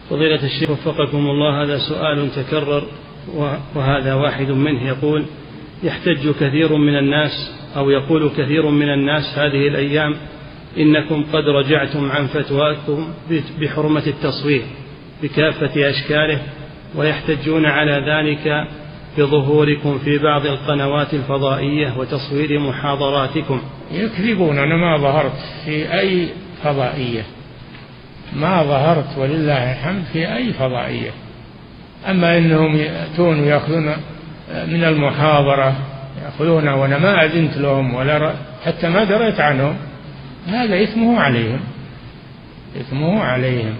فضيلة الشيخ وفقكم الله، هذا سؤال تكرر وهذا واحد منه. يقول: يحتج كثير من الناس أو يقول كثير من الناس هذه الأيام إنكم قد رجعتم عن فتواكم بحرمة التصوير بكافة أشكاله، ويحتجون على ذلك بظهوركم في بعض القنوات الفضائية وتصوير محاضراتكم. يكذبون، أنا ما ظهرت في أي فضائية، ما ظهرت ولله الحمد في أي فضائية. أما إنهم يأتون ويأخذون من المحاضرة يأخذون وأنا ما أذنت لهم ولا حتى ما دريت عنهم، هذا إثمه عليهم، إثمه عليهم.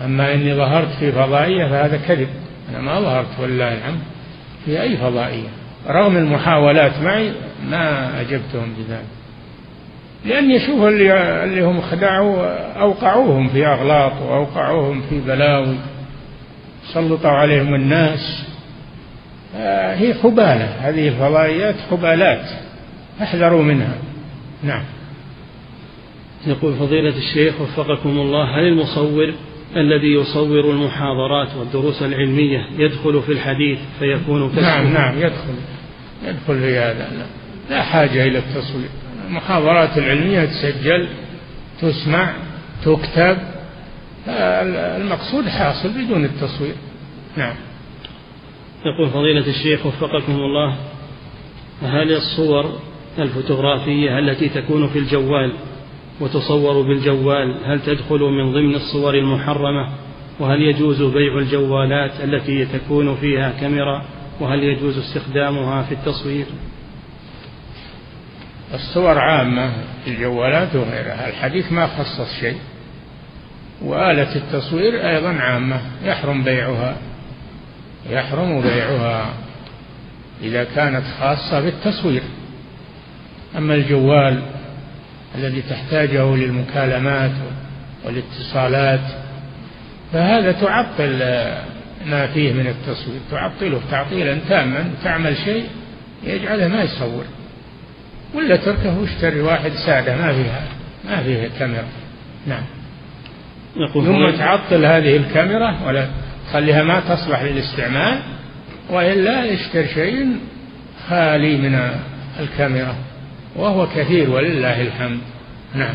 أما إني ظهرت في فضائية فهذا كذب، أنا ما ظهرت ولله الحمد في أي فضائية، رغم المحاولات معي ما أجبتهم بذلك، لأن يشوف اللي هم خدعوا أوقعوهم في أغلاط وأوقعوهم في بلاوي، سلطوا عليهم الناس. هي خبالة، هذه الفضائيات خبالات، احذروا منها. نعم. يقول: فضيلة الشيخ وفقكم الله، هل المصور الذي يصور المحاضرات والدروس العلمية يدخل في الحديث فيكون كسبه؟ نعم يدخل في هذا، لا حاجة إلى التصوير. المحاضرات العلمية تسجل، تسمع، تكتب، المقصود حاصل بدون التصوير. نعم. يقول: فضيلة الشيخ وفقكم الله، هل الصور الفوتوغرافية التي تكون في الجوال وتصور بالجوال هل تدخل من ضمن الصور المحرمة؟ وهل يجوز بيع الجوالات التي تكون فيها كاميرا؟ وهل يجوز استخدامها في التصوير؟ الصور عامة في الجوالات وغيرها، الحديث ما خصص شيء. وآلة التصوير أيضا عامة، يحرم بيعها إذا كانت خاصة بالتصوير. أما الجوال الذي تحتاجه للمكالمات والاتصالات فهذا تعطل ما فيه من التصوير، تعطله تعطيلا تاما، تعمل شيء يجعله ما يصور، ولا تركه واشتري واحد سادة ما فيها كاميرا. نعم. ثم تعطل هذه الكاميرا ولا خليها ما تصلح للاستعمال، وإلا يشتري شيء خالي من الكاميرا، وهو كثير ولله الحمد. نعم.